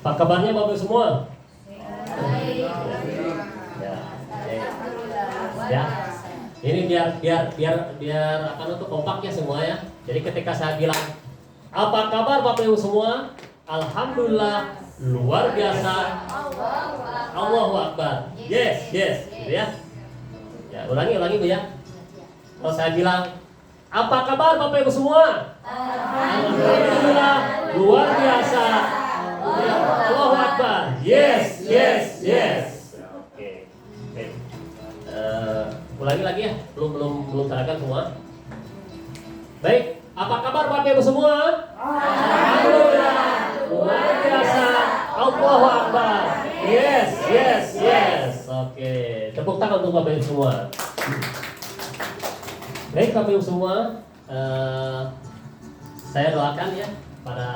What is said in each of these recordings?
Apa kabarnya Bapak semua? Ya, ya. Ini biar apa itu kompak ya semua ya. Jadi ketika saya bilang apa kabar Bapak Ibu semua? Alhamdulillah luar biasa. Allahu Akbar. Yes, yes, gitu ya. Ya, ulangi Bu ya. Kalau saya bilang apa kabar Bapak Ibu semua? Alhamdulillah luar biasa. Ya, Allahu Akbar. Yes, yes, yes. Oke. Ulangi lagi ya. Belum seragam semua. Baik, apa kabar Bapak Ibu semua? Alhamdulillah luar biasa. Allahu Akbar. Yes, yes, yes. Oke, tepuk tangan untuk Bapak Ibu semua. Baik Bapak Ibu semua, saya doakan ya pada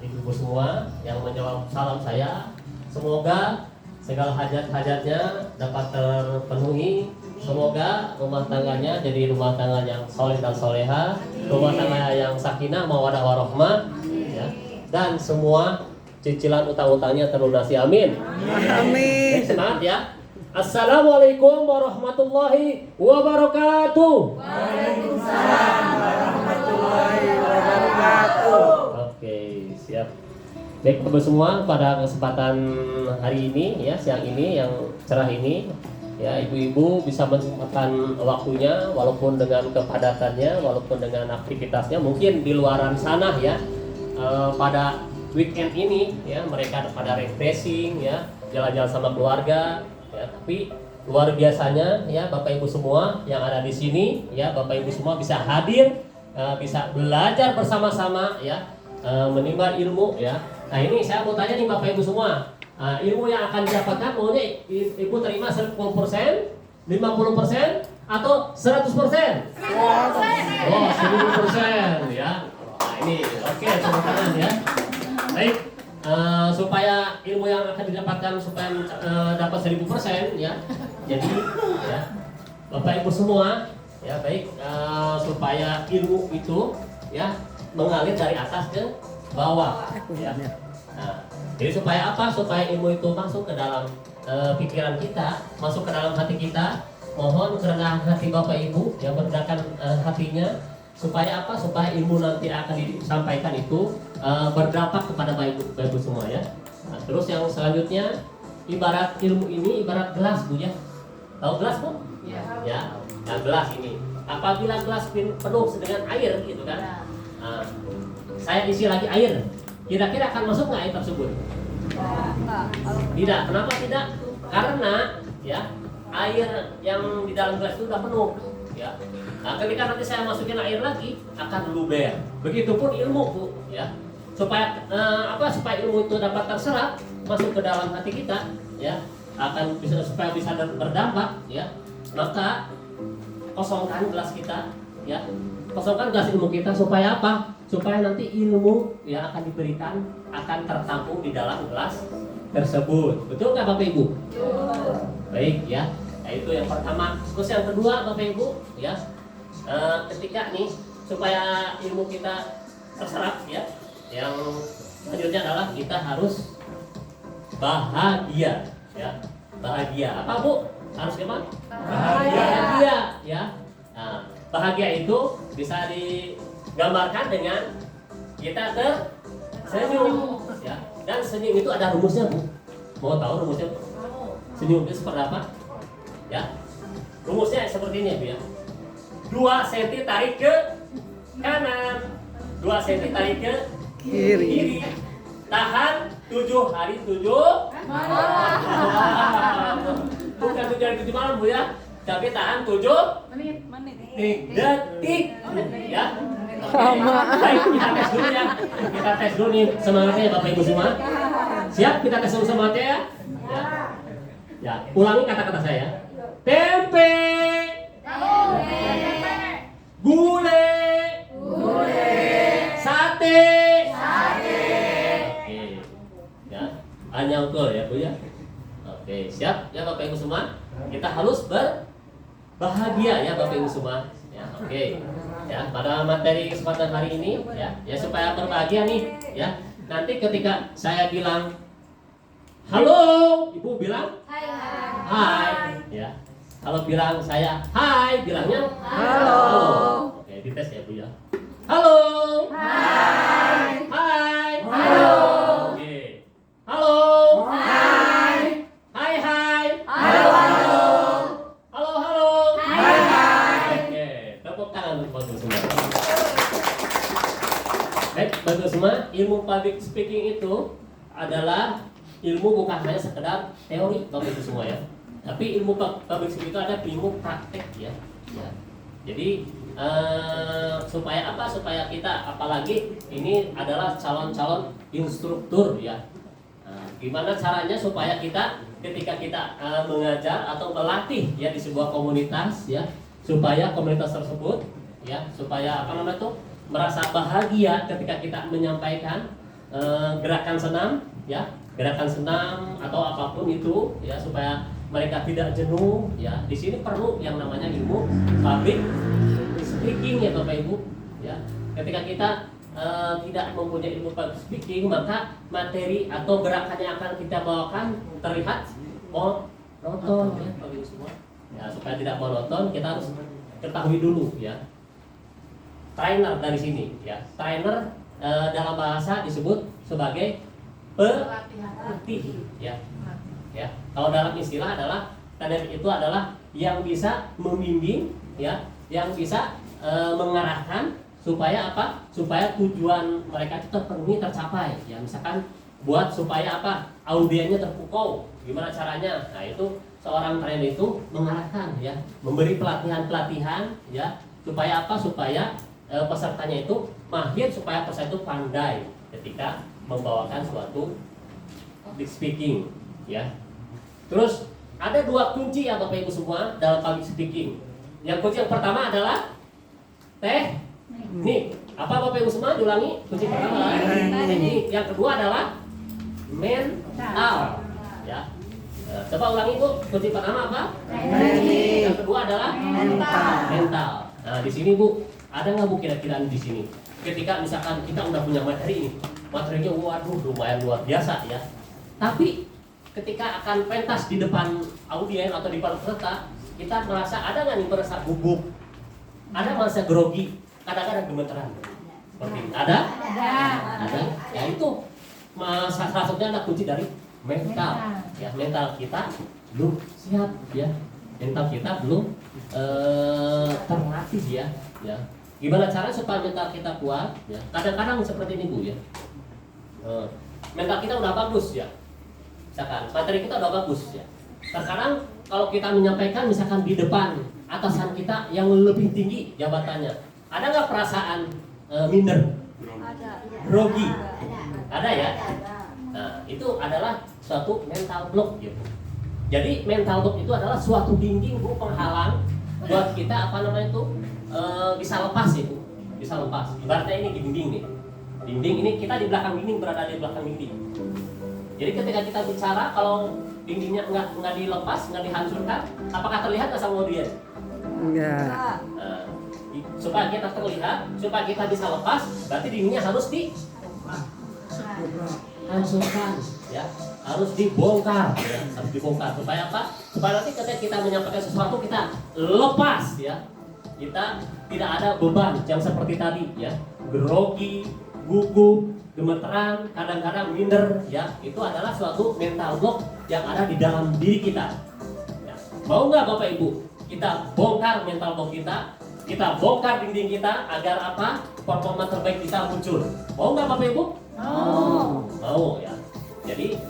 ibu-ibu semua yang menjawab salam saya, semoga segala hajat-hajatnya dapat terpenuhi. Semoga rumah tangganya jadi rumah tangga yang soleh dan soleha, rumah tangga yang sakinah mawadah warahmah, ya. Dan semua cicilan utang-utangnya terlunasi. Amin. Amin. Semangat ya. Assalamualaikum warahmatullahi wabarakatuh. Waalaikumsalam warahmatullahi wabarakatuh. Oke, siap. Baik Bapak semua, pada kesempatan hari ini ya, siang ini yang cerah ini ya, ibu-ibu bisa menyempatkan waktunya walaupun dengan kepadatannya, walaupun dengan aktivitasnya mungkin di luaran sana ya. Pada weekend ini ya, mereka pada refreshing ya, jalan-jalan sama keluarga ya, tapi luar biasanya ya Bapak Ibu semua yang ada di sini ya, Bapak Ibu semua bisa hadir, bisa belajar bersama-sama ya, menimba ilmu ya. Nah ini saya mau tanya nih Bapak Ibu semua, ilmu yang akan didapatkan maunya Ibu terima 10%, 50% atau 100%? 100%. Oh, 1000% ya. Nah ini oke, tepuk tangan ya. Baik, supaya ilmu yang akan didapatkan supaya dapat 1000% ya. Jadi ya Bapak Ibu semua ya, baik, supaya ilmu itu ya mengalir dari atas ke bawah ya. Nah, jadi supaya apa? Supaya ilmu itu masuk ke dalam pikiran kita, masuk ke dalam hati kita. Mohon kerendahan hati Bapak Ibu yang merendahkan hatinya, supaya apa? Supaya ilmu nanti akan disampaikan itu berdampak kepada Bapak Ibu semua ya. Nah, terus yang selanjutnya, ibarat ilmu ini ibarat gelas Bu ya. Tahu gelas Bu? Ya. Nah, gelas ini. Apabila gelas penuh dengan air gitu kan. Nah, saya isi lagi air. Kira-kira akan masuk nggak air tersebut? Tidak. Kenapa tidak? Karena ya air yang di dalam gelas itu sudah penuh. Ya. Nah, ketika nanti saya masukin air lagi akan luber. Begitupun ilmu Bu. Ya. Supaya supaya ilmu itu dapat terserap masuk ke dalam hati kita, ya, akan bisa supaya bisa berdampak, ya. Maka kosongkan gelas kita, ya. Kosongkan gelas ilmu kita supaya apa? Supaya nanti ilmu yang akan diberikan akan tertampung di dalam gelas tersebut. Betul nggak Bapak Ibu? Baik ya. Nah itu yang pertama. Terus yang kedua Bapak Ibu, ya, ketika nih supaya ilmu kita terserap ya, yang selanjutnya adalah kita harus bahagia ya. Bahagia. Apa Bu? Harus gimana? Bahagia ya. Nah, bahagia itu bisa digambarkan dengan kita tersenyum ya. Dan senyum itu ada rumusnya Bu. Mau tahu rumusnya Bu? Senyum itu seperti apa? Ya. Rumusnya seperti ini Bu ya. 2 cm tarik ke kanan, 2 cm tarik ke kiri. Tahan 7 hari 7 malam. Bukan 7 hari 7 malam Bu ya. Tapi tahan 7 detik ya. Baik, kita tes dulu ya. Kita tes dulu nih semangatnya Bapak Ibu semua. Siap? Kita tes dulu semangatnya ya. Ya, ulangi kata-kata saya. Tempe. Gulai. Sate. Oke. Ya, hanya ukur ya Bu ya. Oke, siap ya Bapak Ibu semua. Kita harus berbahagia ya Bapak Ibu semua. Ya, oke. Ya, pada materi kesempatan hari ini ya supaya berbahagia nih ya. Nanti ketika saya bilang Halo, ibu bilang Hai. hai, ya. Kalau bilang saya hai, bilangnya Halo. Oke, dites ya bu ya. Halo. Hai. Hai. Halo. Oke. Halo. Hai. Hai hai. Halo. Halo. Halo halo. Hai. Hai. Oke, tepuk tangan untuk bagus semua. Baik, bagus semua. Ilmu public speaking itu adalah ilmu bukan hanya sekedar teori, bapak ibu semua ya. Tapi ilmu public speaking itu ada ilmu praktek ya. Ya. Jadi supaya apa? Supaya kita, apalagi ini adalah calon-calon instruktur ya. Gimana caranya supaya kita ketika kita mengajar atau melatih ya di sebuah komunitas ya, supaya komunitas tersebut ya, supaya apa namanya tuh merasa bahagia ketika kita menyampaikan gerakan senam ya, gerakan senam atau apapun itu ya, supaya mereka tidak jenuh ya. Di sini perlu yang namanya ilmu public speaking ya Bapak Ibu ya. Ketika kita tidak mempunyai ilmu public speaking, maka materi atau gerakan yang akan kita bawakan terlihat monoton ya Bapak Ibu semua. Ya, supaya tidak monoton kita harus ketahui dulu ya. Trainer dari sini ya. Trainer dalam bahasa disebut sebagai pelatih ya. Ya, kalau dalam istilah adalah trainer itu adalah yang bisa membimbing ya, yang bisa mengarahkan supaya apa? Supaya tujuan mereka itu terpenuhi, tercapai ya. Misalkan buat supaya apa? Audiennya terpukau. Gimana caranya? Nah, itu seorang trainer itu mengarahkan ya, memberi pelatihan-pelatihan ya, supaya apa? Supaya pesertanya itu mahir, supaya peserta itu pandai ketika membawakan suatu public speaking ya. Terus ada dua kunci ya Bapak Ibu semua dalam public speaking. Yang kunci yang pertama adalah teknik. Apa Bapak Ibu semua diulangi? Kunci pertama teknik. Yang kedua adalah mental. Ya. Coba ulangi Bu. Kunci pertama apa? Teknik. Yang kedua adalah mental. Nah, di sini Bu, ada nggak Bu kira-kira di sini? Ketika misalkan kita udah punya materi ini, materinya waduh lumayan luar biasa ya. Tapi ketika akan pentas di depan audien atau di depan peserta, kita merasa ada nggak nih merasa gugup, ada merasa grogi, kadang-kadang gemeteran. Seperti ini. Ada? Ya itu salah satunya adalah kunci dari mental. Ya, mental kita belum siap ya. Mental kita belum terlatih ya. Ya. Gimana cara supaya mental kita kuat? Ya. Kadang-kadang seperti ini Bu ya. Mental kita udah bagus ya. Misalkan materi kita udah bagus ya. Terkadang kalau kita menyampaikan misalkan di depan atasan kita yang lebih tinggi jabatannya, ada nggak perasaan minder, grogi? Ada ya. Nah, itu adalah suatu mental block ya Bu. Jadi mental block itu adalah suatu dinding Bu, penghalang buat kita apa namanya itu bisa lepas ya Bu, bisa lepas. Ibaratnya ini dinding nih. Dinding ini kita di belakang dinding, berada di belakang dinding. Jadi ketika kita bicara, kalau dindingnya nggak dilepas, nggak dihancurkan, apakah terlihat nggak sama audien? Enggak. Nah, supaya kita terlihat, supaya kita bisa lepas, berarti dindingnya harus dihancurkan, ya, harus dibongkar, ya, harus dibongkar. Supaya apa? Supaya nanti ketika kita menyampaikan sesuatu kita lepas, ya, kita tidak ada beban yang seperti tadi, ya, grogi, gugup, gemeteran, kadang-kadang minder, ya, itu adalah suatu mental block yang ada di dalam diri kita. Ya. Mau nggak Bapak Ibu? Kita bongkar mental block kita bongkar dinding kita agar apa? Performa terbaik kita muncul. Mau nggak Bapak Ibu? Mau ya. Jadi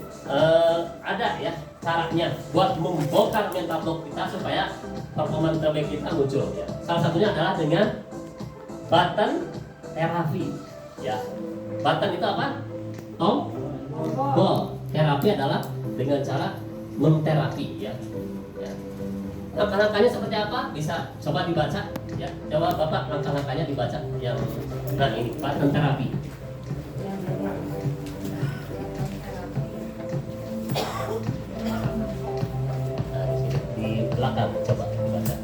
ada ya caranya buat membongkar mental block kita supaya performa terbaik kita muncul. Ya. Salah satunya adalah dengan button terapi. Ya, button itu apa? Tombol. Terapi adalah dengan cara menterapi ya. Ya. Langkah-langkahnya seperti apa? Bisa coba dibaca ya. Coba Bapak langkah-langkahnya dibaca yang nah ini button terapi. Nah, di sini di belakang coba dibaca.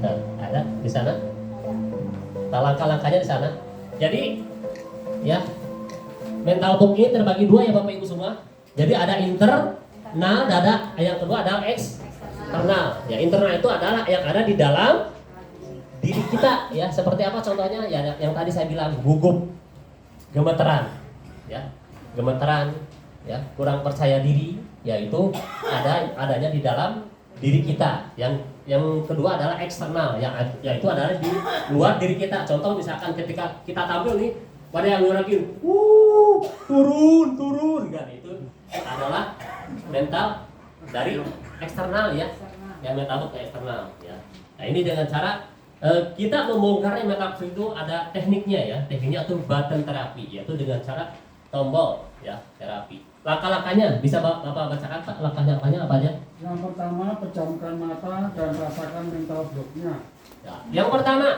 Nah, ada di sana? Nah, langkah-langkahnya di sana. Jadi ya, mental block ini terbagi dua ya Bapak Ibu semua. Jadi ada internal dan ada yang kedua adalah eksternal. Ya, internal itu adalah yang ada di dalam diri kita ya. Seperti apa contohnya? Ya yang tadi saya bilang, gugup, gemeteran, ya. Gemeteran, ya, kurang percaya diri, yaitu adanya di dalam diri kita. Yang kedua adalah eksternal, yaitu adalah di luar diri kita. Contoh misalkan ketika kita tampil nih, pada yang ngerakin, turun, kan itu adalah mental dari eksternal ya, yang mental ke eksternal ya. Nah ini dengan cara kita membongkarnya mental itu ada tekniknya ya, tekniknya itu button terapi, yaitu dengan cara tombol ya terapi. Langkah-langkahnya bisa Bapak bacakan Pak, langkah-langkahnya apa aja? Yang pertama, pejamkan mata dan rasakan mental blocknya. Ya. Yang pertama,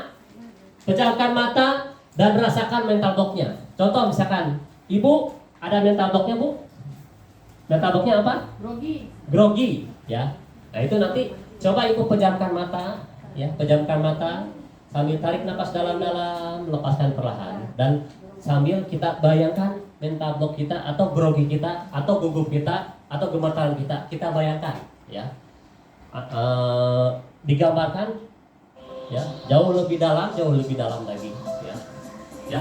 pejamkan mata dan rasakan mental blocknya. Contoh misalkan, Ibu ada mental blocknya Bu? Mental blocknya apa? Grogi, ya. Nah itu nanti coba Ibu pejamkan mata, ya, pejamkan mata sambil tarik nafas dalam-dalam, lepaskan perlahan, dan sambil kita bayangkan mental block kita atau grogi kita atau gugup kita atau gemetaran kita bayangkan, ya. Digambarkan, ya, jauh lebih dalam lagi, ya. Ya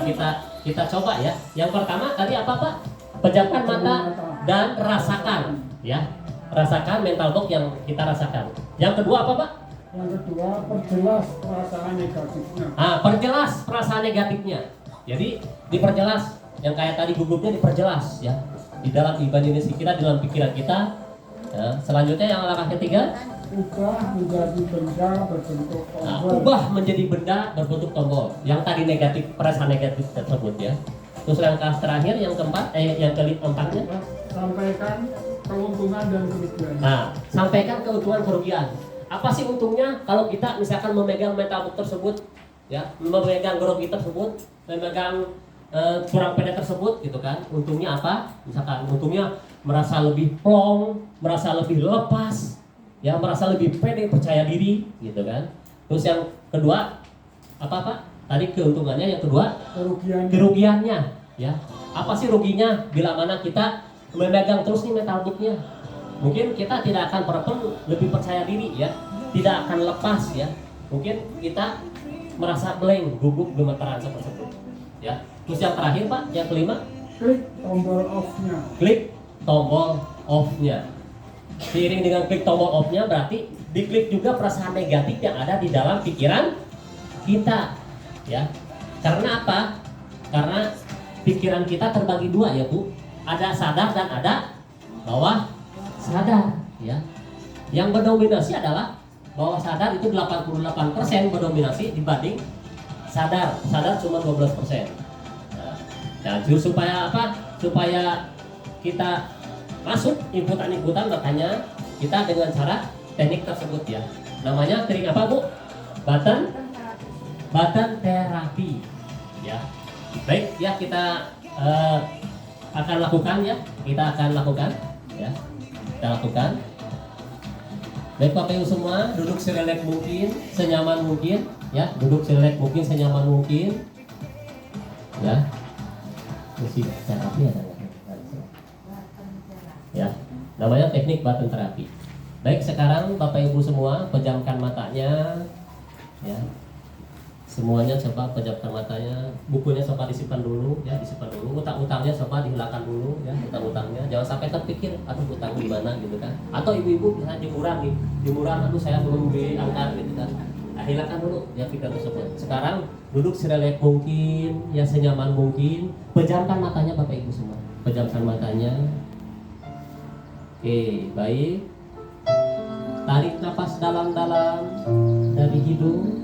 kita coba ya. Yang pertama tadi apa Pak? Pejamkan mata dan rasakan, ya. Rasakan mental block yang kita rasakan. Yang kedua apa Pak? Yang kedua, perjelas perasaan negatifnya. Perjelas perasaan negatifnya. Jadi diperjelas, yang kayak tadi gugupnya diperjelas ya. Di dalam imajinasi kita, di dalam pikiran kita. Ya. Selanjutnya yang langkah ketiga, ubah menjadi benda berbentuk tombol. Ubah menjadi benda berbentuk tombol. Yang tadi negatif, perasaan negatif tersebut ya. Terus langkah terakhir yang keempat, yang keempatnya, sampaikan keuntungan dan kerugian. Sampaikan keuntungan kerugian. Apa sih untungnya kalau kita misalkan memegang mental book tersebut, ya, memegang grogi tersebut, memegang kurang pede tersebut, gitu kan? Untungnya apa? Misalkan untungnya merasa lebih plong, merasa lebih lepas, ya, merasa lebih pede, percaya diri, gitu kan? Terus yang kedua apa Pak? Tadi keuntungannya, yang kedua kerugiannya, ya. Apa sih ruginya bila mana kita memegang terus nih mental booknya? Mungkin kita tidak akan lebih percaya diri ya, tidak akan lepas ya. Mungkin kita merasa blank, gugup, gemeteran tersebut. Ya. Terus yang terakhir Pak, yang kelima, klik tombol off-nya. Klik tombol off-nya. Seiring dengan klik tombol off-nya berarti diklik juga perasaan negatif yang ada di dalam pikiran kita. Ya. Karena apa? Karena pikiran kita terbagi dua ya Bu. Ada sadar dan ada bawah sadar, ya. Yang mendominasi adalah bawah sadar, itu 88% mendominasi dibanding sadar. Sadar cuma 12%. Nah, supaya apa? Supaya kita masuk inputan-inputan, makanya kita dengan cara teknik tersebut ya. Namanya teknik apa Bu? Button terapi. Ya. Baik, ya kita akan lakukan ya. Kita akan lakukan ya. Kita lakukan. Baik Bapak Ibu semua, duduk serileks mungkin, senyaman mungkin, ya. Duduk serileks mungkin, senyaman mungkin, ya. Musik terapi ada nggak? Ya, namanya teknik button terapi. Baik, sekarang Bapak Ibu semua pejamkan matanya, ya. Semuanya coba pejamkan matanya, bukunya coba disimpan dulu, ya, disimpan dulu. Utang-utangnya coba dihilangkan dulu, ya, utang-utangnya. Jangan sampai terpikir, aduh utang di mana gitu kan. Atau ibu-ibu bisa jemuran nih, jemuran, aduh saya belum diangkat gitu kan. Nah, hilangkan dulu ya pikiran tersebut. Sekarang duduk serileks mungkin, ya senyaman mungkin. Pejamkan matanya Bapak Ibu semua, pejamkan matanya. Oke, baik. Tarik nafas dalam-dalam dari hidung.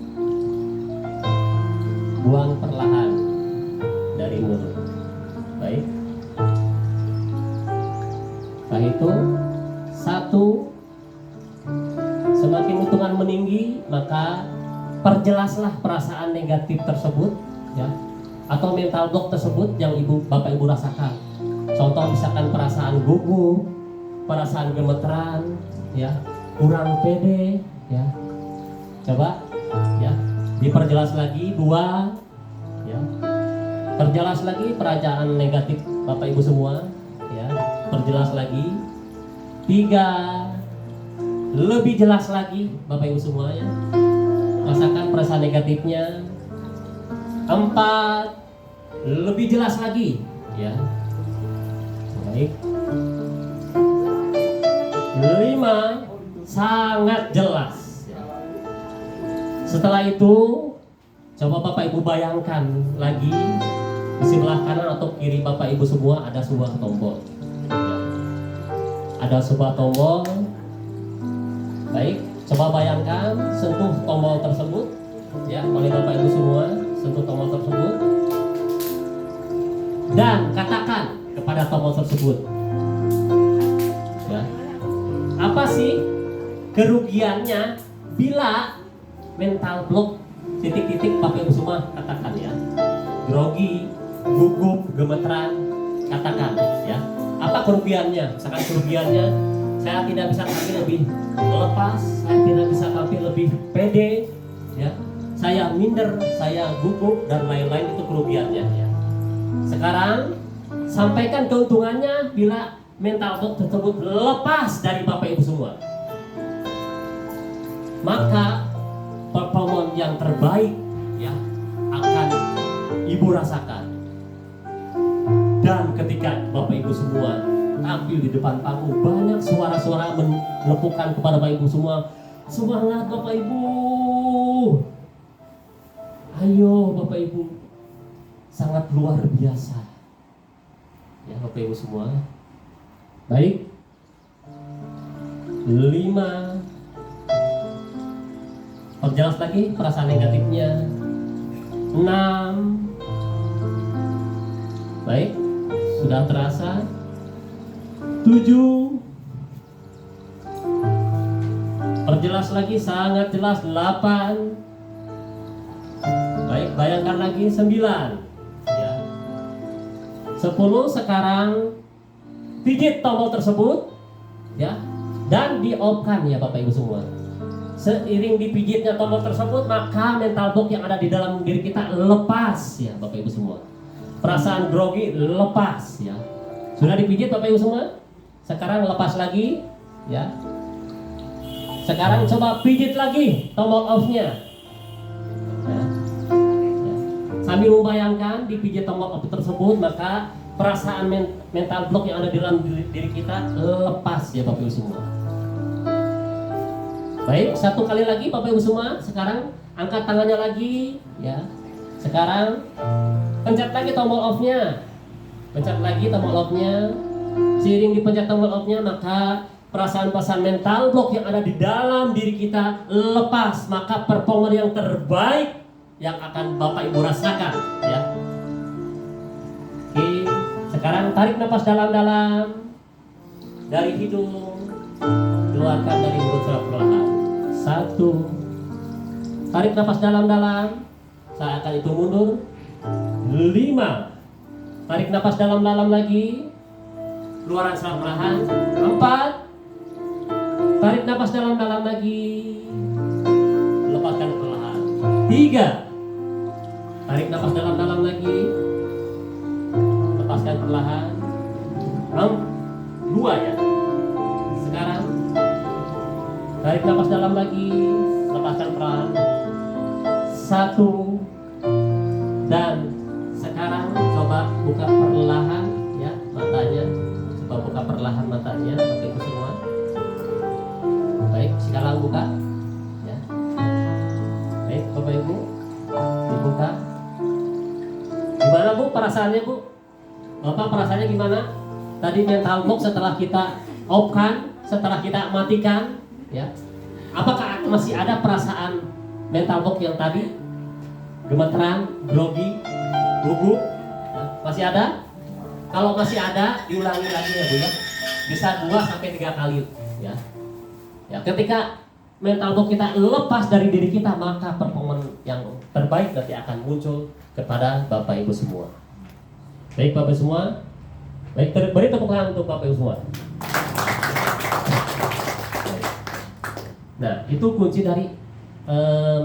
Buang perlahan dari mulut. Baik. Setelah itu, 1. Semakin hitungan meninggi, maka perjelaslah perasaan negatif tersebut, ya, atau mental block tersebut yang Bapak Ibu rasakan. Contoh misalkan perasaan gugup, perasaan gemeteran, ya, kurang pede, ya. Coba, ya. Diperjelas lagi 2, ya. Perjelas lagi perasaan negatif Bapak Ibu semua, ya. Perjelas lagi 3, lebih jelas lagi Bapak Ibu semua, ya. Rasakan perasaan negatifnya. 4, lebih jelas lagi, ya. Baik. 5, sangat jelas, ya. Setelah itu coba Bapak Ibu bayangkan lagi di sebelah kanan atau kiri Bapak Ibu semua ada sebuah tombol, ya. Ada sebuah tombol. Baik, coba bayangkan, sentuh tombol tersebut, ya, oleh Bapak Ibu semua, sentuh tombol tersebut dan katakan kepada tombol tersebut, ya, apa sih kerugiannya bila mental block titik-titik Bapak Ibu semua katakan, ya. Grogi, gugup, gemeteran, katakan, ya. Apa kerugiannya? Misalkan kerugiannya, saya tidak bisa tampil lebih lepas, saya tidak bisa tampil lebih pede, ya. Saya minder, saya gugup dan lain-lain, itu kerugiannya, ya. Sekarang sampaikan keuntungannya bila mental block tersebut lepas dari Bapak Ibu semua. Maka performa yang terbaik, ya, akan Ibu rasakan. Dan ketika Bapak Ibu semua tampil di depan panggung, banyak suara-suara menepukan kepada Bapak Ibu semua, semangat Bapak Ibu, ayo Bapak Ibu, sangat luar biasa, ya Bapak Ibu semua. Baik. 5, perjelas lagi perasaan negatifnya. 6, baik, sudah terasa. 7, perjelas lagi sangat jelas. 8, baik, bayangkan lagi. 9, ya. 10, sekarang pijit tombol tersebut, ya, dan di-off-kan, ya Bapak Ibu semua. Seiring dipijitnya tombol tersebut, maka mental block yang ada di dalam diri kita lepas, ya Bapak Ibu semua. Perasaan grogi lepas, ya. Sudah dipijit Bapak Ibu semua? Sekarang lepas lagi, ya. Sekarang coba pijit lagi tombol off-nya, ya. Ya. Sambil membayangkan dipijit tombol off tersebut, maka perasaan mental block yang ada di dalam diri kita lepas, ya Bapak Ibu semua. Baik, satu kali lagi Bapak Ibu semua. Sekarang angkat tangannya lagi, ya. Sekarang pencet lagi tombol off-nya. Pencet lagi tombol off-nya. Seiring dipencet tombol off-nya, maka perasaan-perasaan mental block yang ada di dalam diri kita lepas. Maka performa yang terbaik yang akan Bapak Ibu rasakan, ya. Oke, sekarang tarik nafas dalam-dalam dari hidung, keluarkan dari mulut secara perlahan. 1, tarik nafas dalam-dalam, saya akan hitung mundur. 5, tarik nafas dalam-dalam lagi, keluaran secara perlahan. 4, tarik nafas dalam-dalam lagi, lepaskan perlahan. 3, tarik nafas dalam-dalam lagi, lepaskan perlahan. 2, ya. Sekarang tarik nafas dalam lagi, lepaskan perlahan. 1, dan sekarang coba buka perlahan, ya, matanya. Coba buka perlahan matanya Bapak Ibu semua. Baik, sekarang buka, ya. Baik Bapak Ibu, dibuka. Gimana Bu perasaannya Bu? Bapak perasaannya gimana? Tadi mental block setelah kita off-kan, setelah kita matikan, ya. Apakah masih ada perasaan mental block yang tadi? Gemeteran, grogi, gugup, ya, masih ada? Kalau masih ada, diulangi lagi, ya Bu, ya. Bisa 2-3 kali, ya. Ya, ketika mental block kita lepas dari diri kita, maka performa yang terbaik nanti akan muncul kepada Bapak Ibu semua. Baik Bapak Ibu semua. Baik, beri tepuk tangan untuk Bapak Ibu semua. Nah, itu kunci dari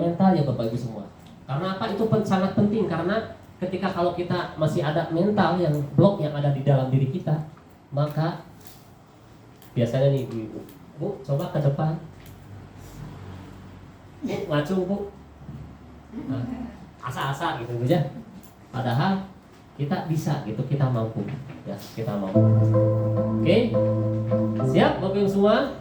mental ya Bapak Ibu semua. Karena apa? Itu sangat penting karena ketika kalau kita masih ada mental yang blok yang ada di dalam diri kita, maka biasanya nih ibu, bu coba ke depan, bu ngacung bu, nah, asa-asa gitu aja. Padahal kita bisa gitu, kita mampu, ya kita mampu. Oke, siap bapak ibu semua.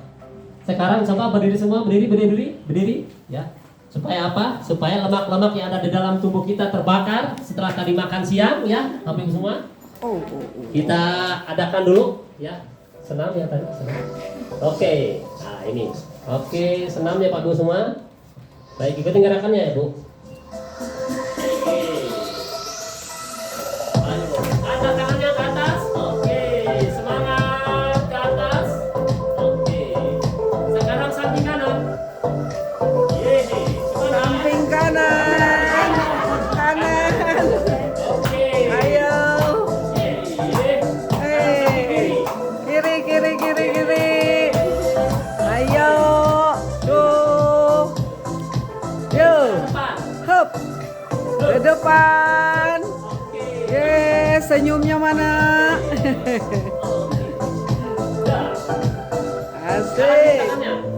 Sekarang coba berdiri semua, berdiri, ya. Supaya apa? Supaya lemak-lemak yang ada di dalam tubuh kita terbakar setelah tadi makan siang, ya, bapak ibu semua. Kita adakan dulu, ya. Senam ya tadi, senam. Oke, nah ini. Oke, senam ya Pak Bu semua. Baik, ikutin gerakannya ya Bu. Oke. Ayo, angkat tangannya ke atas. Oke, semangat ke atas. Oke. Sekarang samping kanan. Yeay, semangat. Samping kanan. Kanan. Oke. Ayo. Yeay. Kiri. Ayo. Tuh. Yuk. Depan. Hup. Ke depan. Oke. Yes, senyumnya mana? Oke. Dah. Sekarang Asik. tangannya.